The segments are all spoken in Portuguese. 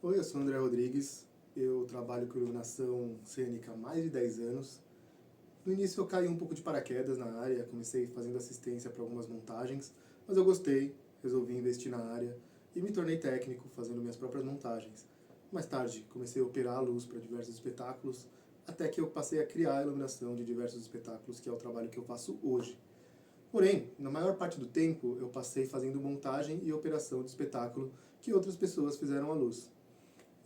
Oi, eu sou o André Rodrigues, eu trabalho com iluminação cênica há mais de 10 anos. No início eu caí um pouco de paraquedas na área, comecei fazendo assistência para algumas montagens, mas eu gostei, resolvi investir na área e me tornei técnico fazendo minhas próprias montagens. Mais tarde comecei a operar a luz para diversos espetáculos, até que eu passei a criar a iluminação de diversos espetáculos, que é o trabalho que eu faço hoje. Porém, na maior parte do tempo eu passei fazendo montagem e operação de espetáculo que outras pessoas fizeram à luz.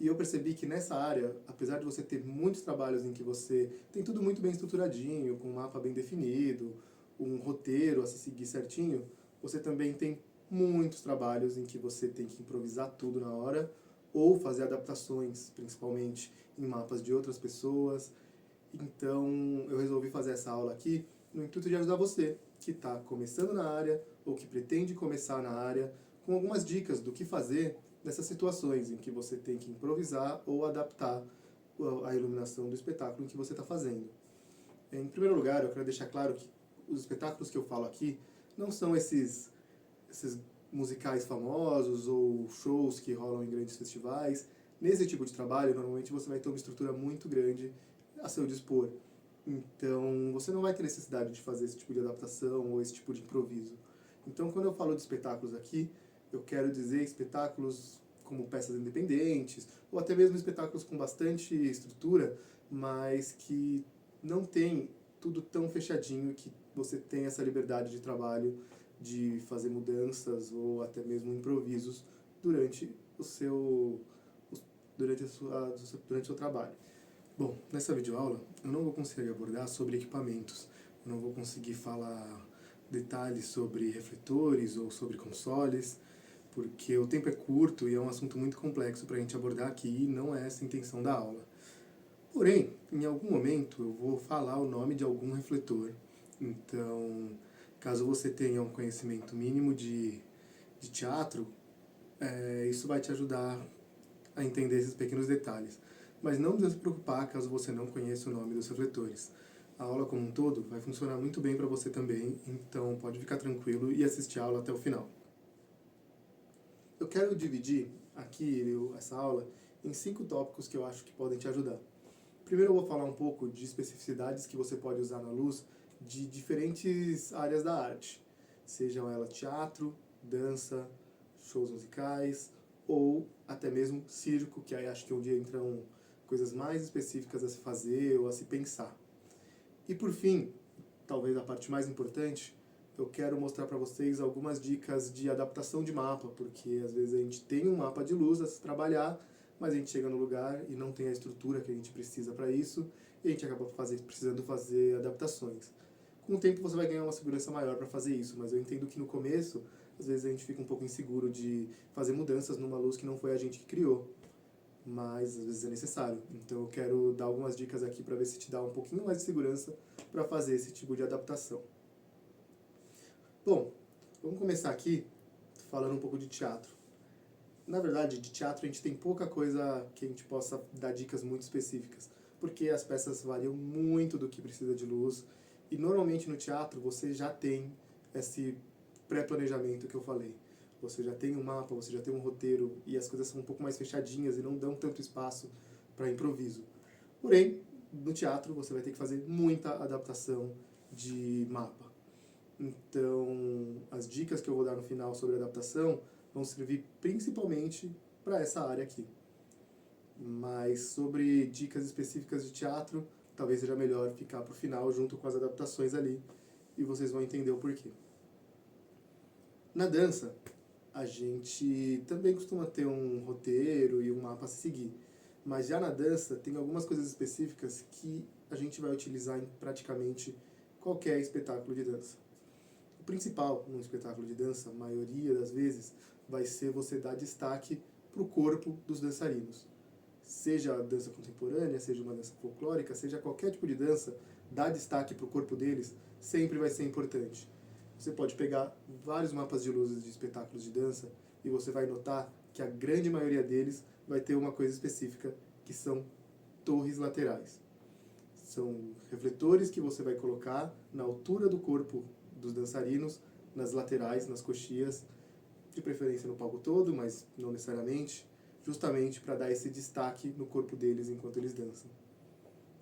E eu percebi que nessa área, apesar de você ter muitos trabalhos em que você tem tudo muito bem estruturadinho, com um mapa bem definido, um roteiro a se seguir certinho, você também tem muitos trabalhos em que você tem que improvisar tudo na hora, ou fazer adaptações, principalmente em mapas de outras pessoas. Então eu resolvi fazer essa aula aqui no intuito de ajudar você, que está começando na área, ou que pretende começar na área, com algumas dicas do que fazer nessas situações em que você tem que improvisar ou adaptar a iluminação do espetáculo em que você está fazendo. Em primeiro lugar, eu quero deixar claro que os espetáculos que eu falo aqui não são esses musicais famosos ou shows que rolam em grandes festivais. Nesse tipo de trabalho, normalmente você vai ter uma estrutura muito grande a seu dispor. Então, você não vai ter necessidade de fazer esse tipo de adaptação ou esse tipo de improviso. Então, quando eu falo de espetáculos aqui, eu quero dizer espetáculos como peças independentes, ou até mesmo espetáculos com bastante estrutura, mas que não tem tudo tão fechadinho, que você tem essa liberdade de trabalho, de fazer mudanças ou até mesmo improvisos durante o seu, durante o seu trabalho. Bom, nessa videoaula eu não vou conseguir abordar sobre equipamentos, eu não vou conseguir falar detalhes sobre refletores ou sobre consoles, porque o tempo é curto e é um assunto muito complexo para a gente abordar aqui e não é essa a intenção da aula. Porém, em algum momento eu vou falar o nome de algum refletor, então caso você tenha um conhecimento mínimo de teatro, isso vai te ajudar a entender esses pequenos detalhes. Mas não precisa se preocupar caso você não conheça o nome dos refletores. A aula como um todo vai funcionar muito bem para você também, então pode ficar tranquilo e assistir a aula até o final. Eu quero dividir aqui essa aula em 5 tópicos que eu acho que podem te ajudar. Primeiro eu vou falar um pouco de especificidades que você pode usar na luz de diferentes áreas da arte, sejam elas teatro, dança, shows musicais ou até mesmo circo, que aí acho que é onde entram coisas mais específicas a se fazer ou a se pensar. E por fim, talvez a parte mais importante, eu quero mostrar para vocês algumas dicas de adaptação de mapa, porque às vezes a gente tem um mapa de luz a se trabalhar, mas a gente chega no lugar e não tem a estrutura que a gente precisa para isso, e a gente acaba precisando fazer adaptações. Com o tempo você vai ganhar uma segurança maior para fazer isso, mas eu entendo que no começo, às vezes a gente fica um pouco inseguro de fazer mudanças numa luz que não foi a gente que criou, mas às vezes é necessário. Então eu quero dar algumas dicas aqui para ver se te dá um pouquinho mais de segurança para fazer esse tipo de adaptação. Bom, vamos começar aqui falando um pouco de teatro. Na verdade, de teatro a gente tem pouca coisa que a gente possa dar dicas muito específicas, porque as peças variam muito do que precisa de luz, e normalmente no teatro você já tem esse pré-planejamento que eu falei. Você já tem um mapa, você já tem um roteiro, e as coisas são um pouco mais fechadinhas e não dão tanto espaço para improviso. Porém, no teatro você vai ter que fazer muita adaptação de mapa. Então, as dicas que eu vou dar no final sobre adaptação vão servir principalmente para essa área aqui. Mas sobre dicas específicas de teatro, talvez seja melhor ficar para o final junto com as adaptações ali, e vocês vão entender o porquê. Na dança, a gente também costuma ter um roteiro e um mapa a seguir, mas já na dança tem algumas coisas específicas que a gente vai utilizar em praticamente qualquer espetáculo de dança. O principal num espetáculo de dança, a maioria das vezes, vai ser você dar destaque para o corpo dos dançarinos. Seja a dança contemporânea, seja uma dança folclórica, seja qualquer tipo de dança, dar destaque para o corpo deles sempre vai ser importante. Você pode pegar vários mapas de luzes de espetáculos de dança e você vai notar que a grande maioria deles vai ter uma coisa específica, que são torres laterais. São refletores que você vai colocar na altura do corpo dos dançarinos, nas laterais, nas coxias, de preferência no palco todo, mas não necessariamente, justamente para dar esse destaque no corpo deles enquanto eles dançam.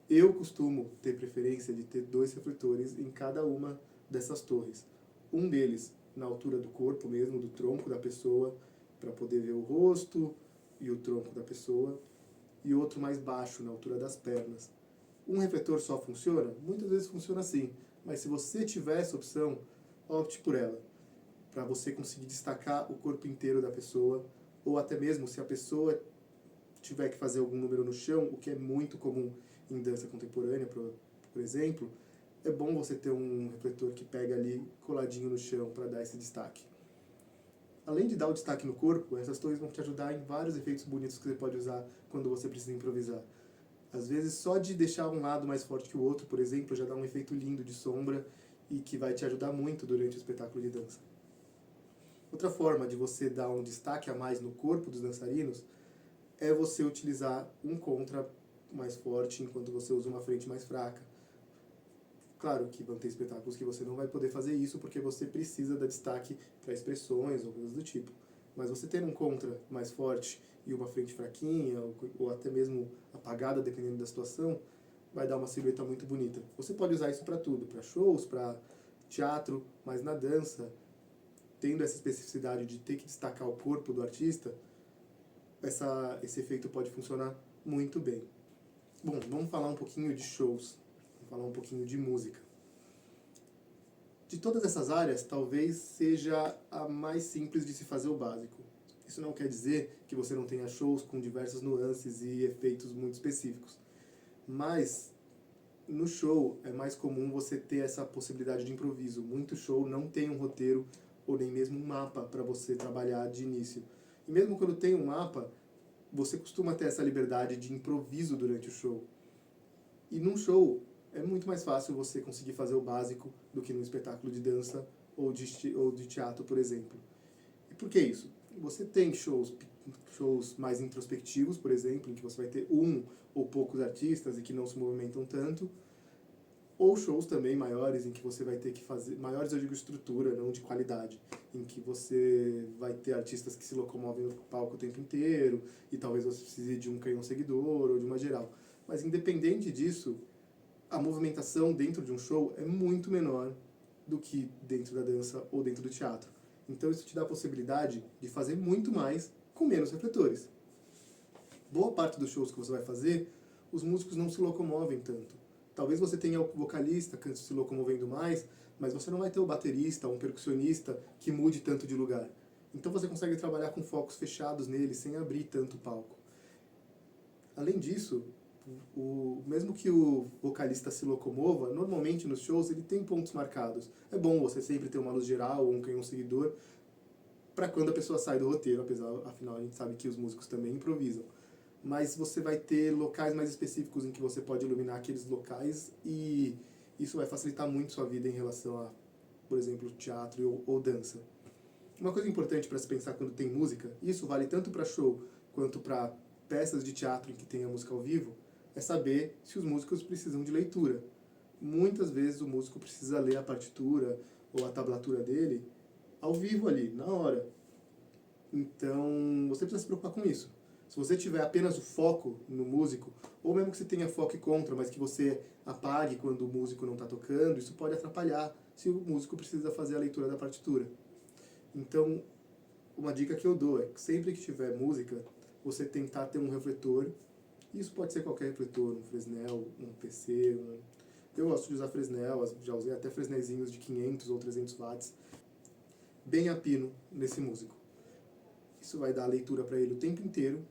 Eu costumo ter preferência de ter 2 refletores em cada uma dessas torres. Um deles na altura do corpo mesmo, do tronco da pessoa, para poder ver o rosto e o tronco da pessoa, e outro mais baixo, na altura das pernas. Um refletor só funciona? Muitas vezes funciona assim, mas se você tiver essa opção, opte por ela, para você conseguir destacar o corpo inteiro da pessoa, ou até mesmo se a pessoa tiver que fazer algum número no chão, o que é muito comum em dança contemporânea, por exemplo, é bom você ter um refletor que pega ali coladinho no chão para dar esse destaque. Além de dar o destaque no corpo, essas torres vão te ajudar em vários efeitos bonitos que você pode usar quando você precisa improvisar. Às vezes, só de deixar um lado mais forte que o outro, por exemplo, já dá um efeito lindo de sombra e que vai te ajudar muito durante o espetáculo de dança. Outra forma de você dar um destaque a mais no corpo dos dançarinos é você utilizar um contra mais forte enquanto você usa uma frente mais fraca. Claro que vão ter espetáculos que você não vai poder fazer isso porque você precisa dar destaque para expressões ou coisas do tipo. Mas você ter um contra mais forte e uma frente fraquinha ou até mesmo apagada, dependendo da situação, vai dar uma silhueta muito bonita. Você pode usar isso para tudo, para shows, para teatro, mas na dança, tendo essa especificidade de ter que destacar o corpo do artista, esse efeito pode funcionar muito bem. Bom, vamos falar um pouquinho de shows, vamos falar um pouquinho de música. De todas essas áreas, talvez seja a mais simples de se fazer o básico. Isso não quer dizer que você não tenha shows com diversas nuances e efeitos muito específicos. Mas no show é mais comum você ter essa possibilidade de improviso. Muito show não tem um roteiro ou nem mesmo um mapa para você trabalhar de início. E mesmo quando tem um mapa, você costuma ter essa liberdade de improviso durante o show. E num show é muito mais fácil você conseguir fazer o básico do que num espetáculo de dança ou de teatro, por exemplo. E por que isso? Você tem shows mais introspectivos, por exemplo, em que você vai ter um ou poucos artistas e que não se movimentam tanto, ou shows também maiores em que você vai ter que fazer, maiores eu digo estrutura, não de qualidade, em que você vai ter artistas que se locomovem no palco o tempo inteiro e talvez você precise de um canhão seguidor ou de uma geral. Mas independente disso, a movimentação dentro de um show é muito menor do que dentro da dança ou dentro do teatro. Então isso te dá a possibilidade de fazer muito mais com menos refletores. Boa parte dos shows que você vai fazer, os músicos não se locomovem tanto. Talvez você tenha o vocalista se locomovendo mais, mas você não vai ter o baterista ou um percussionista que mude tanto de lugar. Então você consegue trabalhar com focos fechados nele, sem abrir tanto o palco. Além disso, mesmo que o vocalista se locomova, normalmente nos shows ele tem pontos marcados. É bom você sempre ter uma luz geral ou um canhão seguidor para quando a pessoa sai do roteiro, afinal a gente sabe que os músicos também improvisam. Mas você vai ter locais mais específicos em que você pode iluminar aqueles locais e isso vai facilitar muito sua vida em relação a, por exemplo, teatro ou dança. Uma coisa importante para se pensar quando tem música, isso vale tanto para show quanto para peças de teatro em que tenha música ao vivo, é saber se os músicos precisam de leitura. Muitas vezes o músico precisa ler a partitura ou a tablatura dele ao vivo ali, na hora. Então, você precisa se preocupar com isso. Se você tiver apenas o foco no músico, ou mesmo que você tenha foco e contra, mas que você apague quando o músico não está tocando, isso pode atrapalhar se o músico precisa fazer a leitura da partitura. Então, uma dica que eu dou é que sempre que tiver música, você tentar ter um refletor. Isso pode ser qualquer refletor, um Fresnel, um PC. Eu gosto de usar Fresnel, já usei até Fresnezinhos de 500 ou 300 watts, bem a pino nesse músico. Isso vai dar a leitura para ele o tempo inteiro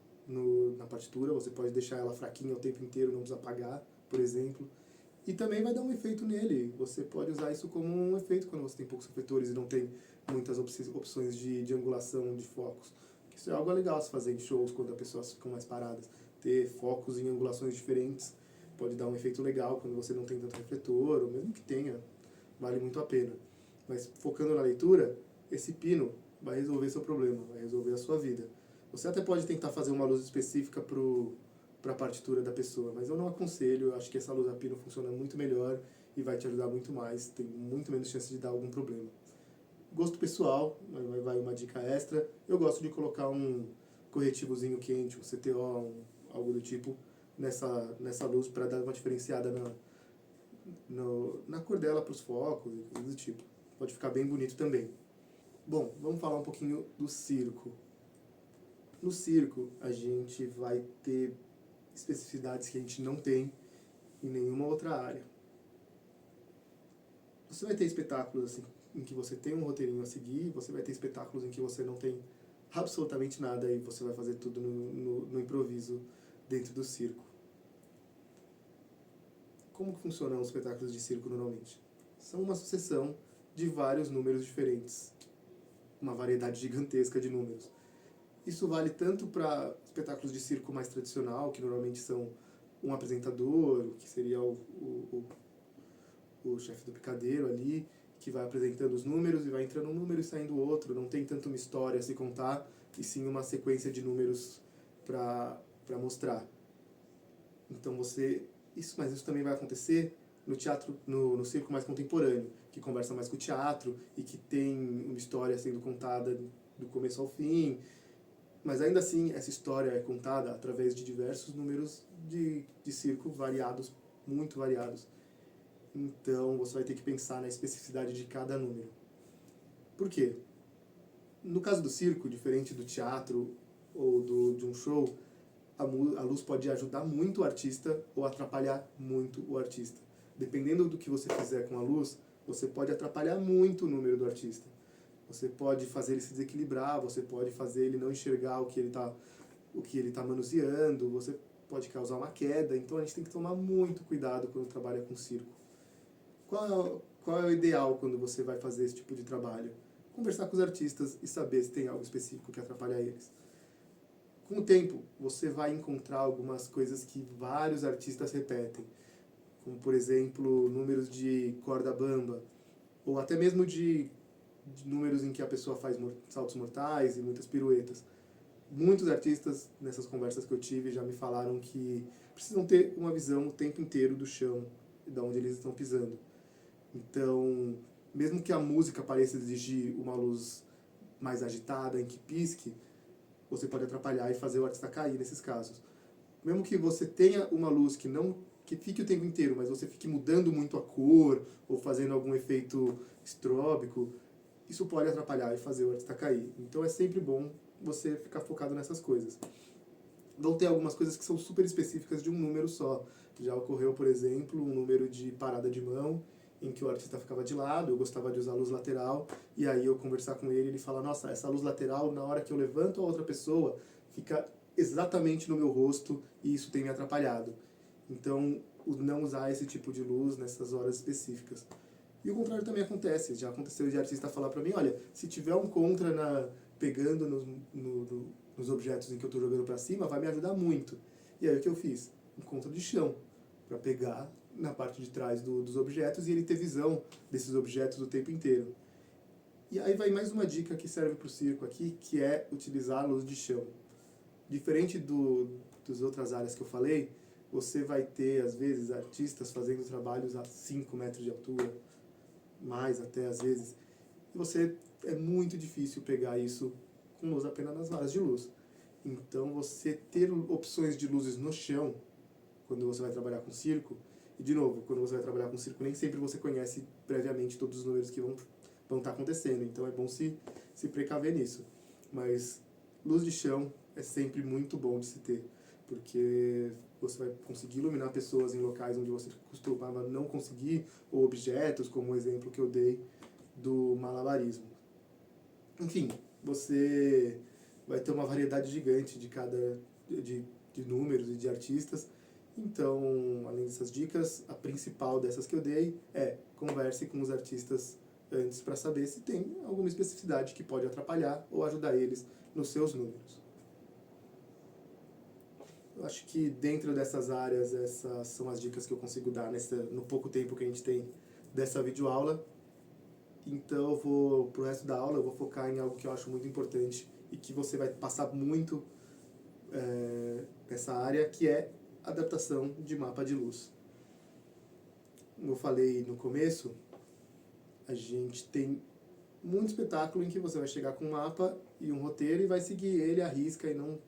na partitura, você pode deixar ela fraquinha o tempo inteiro, não precisa apagar, por exemplo. E também vai dar um efeito nele, você pode usar isso como um efeito quando você tem poucos refletores e não tem muitas opções de angulação de focos. Isso é algo legal se fazer em shows quando as pessoas ficam mais paradas. Ter focos em angulações diferentes pode dar um efeito legal quando você não tem tanto refletor, ou mesmo que tenha, vale muito a pena. Mas focando na leitura, esse pino vai resolver seu problema, vai resolver a sua vida. Você até pode tentar fazer uma luz específica para a partitura da pessoa, mas eu não aconselho, eu acho que essa luz a pino funciona muito melhor e vai te ajudar muito mais, tem muito menos chance de dar algum problema. Gosto pessoal, vai uma dica extra, eu gosto de colocar um corretivozinho quente, um CTO, algo do tipo, nessa luz para dar uma diferenciada na cor dela para os focos e coisas do tipo. Pode ficar bem bonito também. Bom, vamos falar um pouquinho do circo. No circo, a gente vai ter especificidades que a gente não tem em nenhuma outra área. Você vai ter espetáculos assim, em que você tem um roteirinho a seguir, você vai ter espetáculos em que você não tem absolutamente nada e você vai fazer tudo no improviso dentro do circo. Como funcionam os espetáculos de circo normalmente? São uma sucessão de vários números diferentes, uma variedade gigantesca de números. Isso vale tanto para espetáculos de circo mais tradicional, que normalmente são um apresentador, que seria o chefe do picadeiro ali, que vai apresentando os números e vai entrando um número e saindo outro. Não tem tanto uma história a se contar, e sim uma sequência de números para mostrar. Então mas isso também vai acontecer no teatro, no circo mais contemporâneo, que conversa mais com o teatro e que tem uma história sendo contada do começo ao fim. Mas ainda assim, essa história é contada através de diversos números de circo variados, muito variados. Então, você vai ter que pensar na especificidade de cada número. Por quê? No caso do circo, diferente do teatro ou de um show, a luz pode ajudar muito o artista ou atrapalhar muito o artista. Dependendo do que você fizer com a luz, você pode atrapalhar muito o número do artista. Você pode fazer ele se desequilibrar, você pode fazer ele não enxergar o que ele tá manuseando, você pode causar uma queda. Então a gente tem que tomar muito cuidado quando trabalha com circo. Qual é o ideal quando você vai fazer esse tipo de trabalho? Conversar com os artistas e saber se tem algo específico que atrapalha eles. Com o tempo, você vai encontrar algumas coisas que vários artistas repetem, como, por exemplo, números de corda bamba, ou até mesmo de números em que a pessoa faz saltos mortais e muitas piruetas. Muitos artistas, nessas conversas que eu tive, já me falaram que precisam ter uma visão o tempo inteiro do chão e de onde eles estão pisando. Então, mesmo que a música pareça exigir uma luz mais agitada, em que pisque, você pode atrapalhar e fazer o artista cair nesses casos. Mesmo que você tenha uma luz que fique o tempo inteiro, mas você fique mudando muito a cor ou fazendo algum efeito estróbico, isso pode atrapalhar e fazer o artista cair. Então é sempre bom você ficar focado nessas coisas. Vão ter algumas coisas que são super específicas de um número só. Já ocorreu, por exemplo, um número de parada de mão, em que o artista ficava de lado, eu gostava de usar luz lateral, e aí eu conversar com ele, ele fala, nossa, essa luz lateral, na hora que eu levanto a outra pessoa, fica exatamente no meu rosto, e isso tem me atrapalhado. Então, não usar esse tipo de luz nessas horas específicas. E o contrário também acontece, já aconteceu de artista falar pra mim, olha, se tiver um contra pegando nos objetos em que eu tô jogando pra cima, vai me ajudar muito. E aí o que eu fiz? Um contra de chão, para pegar na parte de trás dos objetos e ele ter visão desses objetos o tempo inteiro. E aí vai mais uma dica que serve para o circo aqui, que é utilizar a luz de chão. Diferente das outras áreas que eu falei, você vai ter, às vezes, artistas fazendo trabalhos a 5 metros de altura, mais até às vezes, e é muito difícil pegar isso com luz apenas nas varas de luz. Então, você ter opções de luzes no chão, quando você vai trabalhar com circo, e de novo, quando você vai trabalhar com circo, nem sempre você conhece previamente todos os números que vão estar acontecendo, então é bom se precaver nisso. Mas luz de chão é sempre muito bom de se ter, porque você vai conseguir iluminar pessoas em locais onde você costumava não conseguir, ou objetos, como o exemplo que eu dei do malabarismo. Enfim, você vai ter uma variedade gigante de números e de artistas. Então, além dessas dicas, a principal dessas que eu dei é converse com os artistas antes para saber se tem alguma especificidade que pode atrapalhar ou ajudar eles nos seus números. Eu acho que dentro dessas áreas, essas são as dicas que eu consigo dar no pouco tempo que a gente tem dessa videoaula. Então, pro resto da aula, eu vou focar em algo que eu acho muito importante e que você vai passar muito nessa área, que é adaptação de mapa de luz. Como eu falei no começo, a gente tem muito espetáculo em que você vai chegar com um mapa e um roteiro e vai seguir ele à risca e não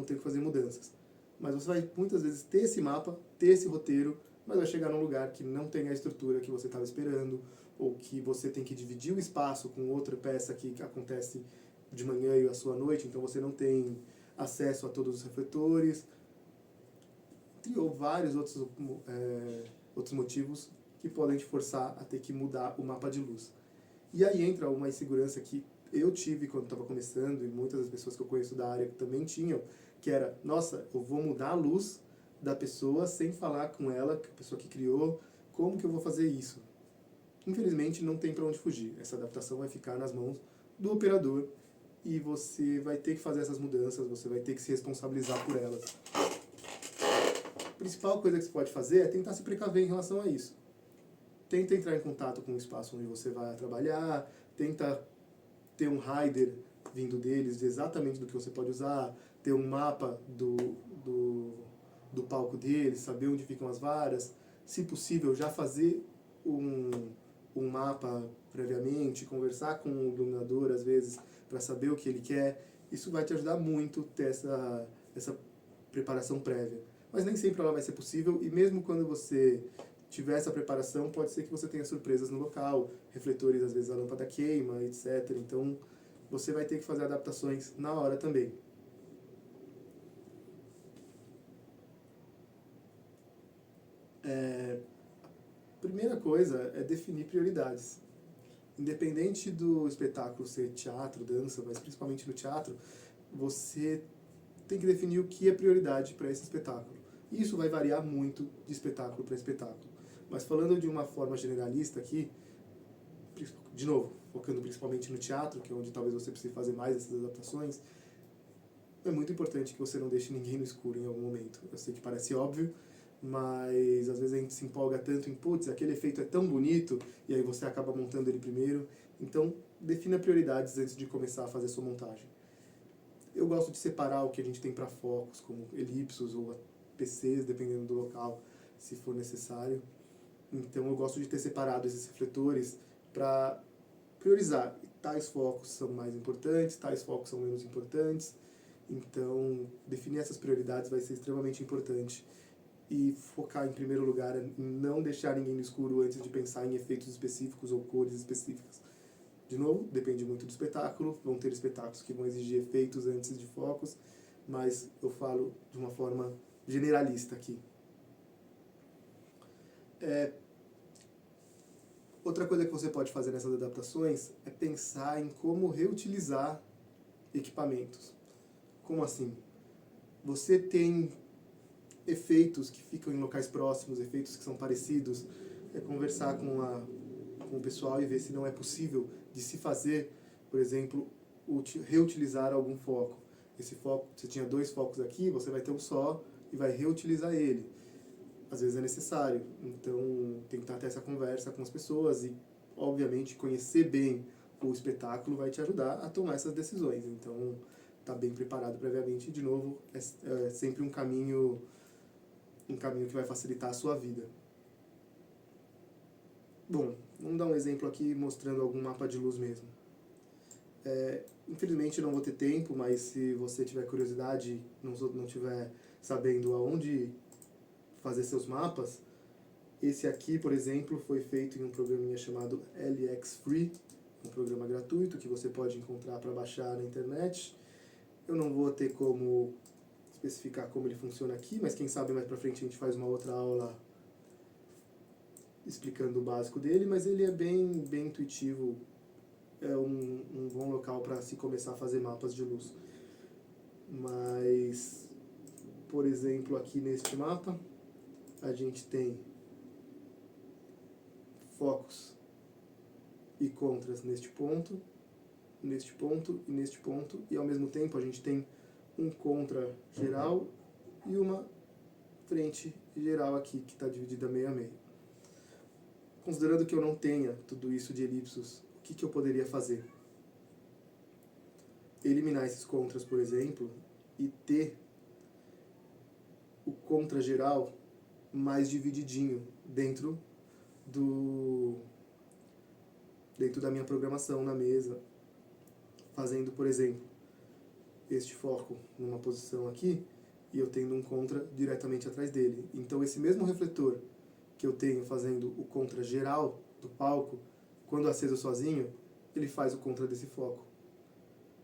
ter que fazer mudanças. Mas você vai muitas vezes ter esse mapa, ter esse roteiro, mas vai chegar num lugar que não tem a estrutura que você estava esperando, ou que você tem que dividir o espaço com outra peça que acontece de manhã e a sua noite, então você não tem acesso a todos os refletores, ou vários outros motivos que podem te forçar a ter que mudar o mapa de luz. E aí entra uma insegurança que eu tive quando estava começando, e muitas das pessoas que eu conheço da área também tinham, que era, nossa, eu vou mudar a luz da pessoa sem falar com ela, a pessoa que criou, como que eu vou fazer isso? Infelizmente não tem para onde fugir, essa adaptação vai ficar nas mãos do operador e você vai ter que fazer essas mudanças, você vai ter que se responsabilizar por elas. A principal coisa que você pode fazer é tentar se precaver em relação a isso. Tenta entrar em contato com o espaço onde você vai trabalhar, tenta ter um rider vindo deles exatamente do que você pode usar, ter um mapa do palco deles, saber onde ficam as varas, se possível já fazer um mapa previamente, conversar com o iluminador às vezes para saber o que ele quer. Isso vai te ajudar muito ter essa preparação prévia. Mas nem sempre ela vai ser possível, e mesmo quando você tiver essa preparação, pode ser que você tenha surpresas no local, refletores, às vezes a lâmpada queima, etc. Então, você vai ter que fazer adaptações na hora também. Primeira coisa é definir prioridades. Independente do espetáculo ser teatro, dança, mas principalmente no teatro, você tem que definir o que é prioridade para esse espetáculo. Isso vai variar muito de espetáculo para espetáculo. Mas falando de uma forma generalista aqui, de novo, focando principalmente no teatro, que é onde talvez você precise fazer mais essas adaptações, é muito importante que você não deixe ninguém no escuro em algum momento. Eu sei que parece óbvio, mas às vezes a gente se empolga tanto em, putz, aquele efeito é tão bonito, e aí você acaba montando ele primeiro. Então, defina prioridades antes de começar a fazer sua montagem. Eu gosto de separar o que a gente tem para focos, como elipsos ou PCs, dependendo do local, se for necessário. Então eu gosto de ter separado esses refletores para priorizar. Tais focos são mais importantes, tais focos são menos importantes. Então, definir essas prioridades vai ser extremamente importante. E focar em primeiro lugar em não deixar ninguém no escuro antes de pensar em efeitos específicos ou cores específicas. De novo, depende muito do espetáculo, vão ter espetáculos que vão exigir efeitos antes de focos, mas eu falo de uma forma generalista aqui. Outra coisa que você pode fazer nessas adaptações é pensar em como reutilizar equipamentos. Como assim? Você tem efeitos que ficam em locais próximos, efeitos que são parecidos, conversar com o pessoal e ver se não é possível de se fazer, por exemplo, reutilizar algum foco. Esse foco, você tinha 2 focos aqui, você vai ter um só e vai reutilizar ele. Às vezes é necessário, então tentar ter essa conversa com as pessoas e, obviamente, conhecer bem o espetáculo vai te ajudar a tomar essas decisões. Então, tá bem preparado previamente, de novo, é sempre um caminho que vai facilitar a sua vida. Bom, vamos dar um exemplo aqui mostrando algum mapa de luz mesmo. Infelizmente não vou ter tempo, mas se você tiver curiosidade, não tiver sabendo aonde fazer seus mapas, esse aqui, por exemplo, foi feito em um programinha chamado LX Free, um programa gratuito que você pode encontrar para baixar na internet. Eu não vou ter como especificar como ele funciona aqui, mas quem sabe mais pra frente a gente faz uma outra aula explicando o básico dele, mas ele é bem intuitivo, é um bom local para se começar a fazer mapas de luz. Mas, por exemplo, aqui neste mapa, a gente tem focos e contras neste ponto e neste ponto, e ao mesmo tempo a gente tem um contra geral e uma frente geral aqui, que está dividida meio a meio. Considerando que eu não tenha tudo isso de elipsos, o que eu poderia fazer? Eliminar esses contras, por exemplo, e ter o contra geral mais divididinho dentro dentro da minha programação na mesa, fazendo, por exemplo, este foco numa posição aqui, e eu tendo um contra diretamente atrás dele. Então esse mesmo refletor que eu tenho fazendo o contra geral do palco, quando aceso sozinho, ele faz o contra desse foco.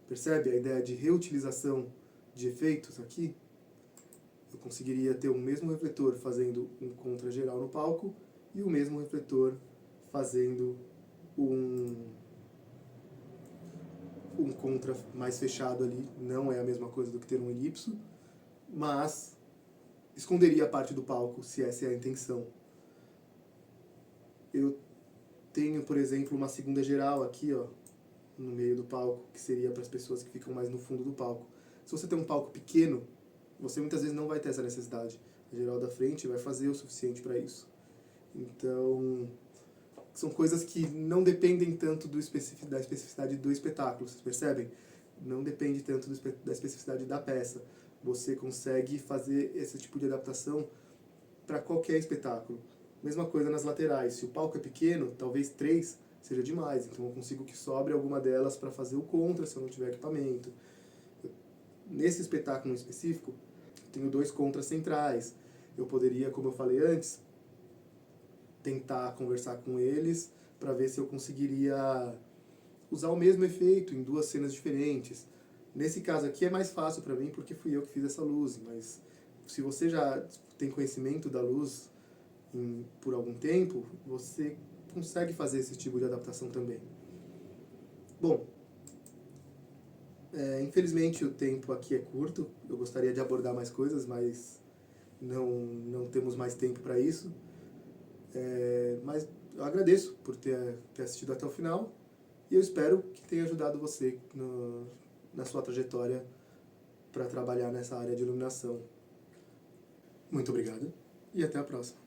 Percebe a ideia de reutilização de efeitos aqui? Eu conseguiria ter o mesmo refletor fazendo um contra geral no palco e o mesmo refletor fazendo um contra mais fechado ali. Não é a mesma coisa do que ter um elipso, mas esconderia a parte do palco, se essa é a intenção. Eu tenho, por exemplo, uma segunda geral aqui, ó, no meio do palco, que seria para as pessoas que ficam mais no fundo do palco. Se você tem um palco pequeno, você muitas vezes não vai ter essa necessidade. A geral da frente vai fazer o suficiente para isso. Então, são coisas que não dependem tanto da especificidade do espetáculo, vocês percebem? Não depende tanto da especificidade da peça. Você consegue fazer esse tipo de adaptação para qualquer espetáculo. Mesma coisa nas laterais. Se o palco é pequeno, talvez 3 seja demais. Então eu consigo que sobre alguma delas para fazer o contra, se eu não tiver equipamento. Nesse espetáculo em específico, eu tenho 2 contras centrais. Eu poderia, como eu falei antes, tentar conversar com eles para ver se eu conseguiria usar o mesmo efeito em 2 cenas diferentes. Nesse caso aqui é mais fácil para mim porque fui eu que fiz essa luz, mas se você já tem conhecimento da luz por algum tempo, você consegue fazer esse tipo de adaptação também. Bom, infelizmente o tempo aqui é curto, eu gostaria de abordar mais coisas, mas não temos mais tempo para isso. Mas eu agradeço por ter assistido até o final e eu espero que tenha ajudado você na sua trajetória para trabalhar nessa área de iluminação. Muito obrigado e até a próxima.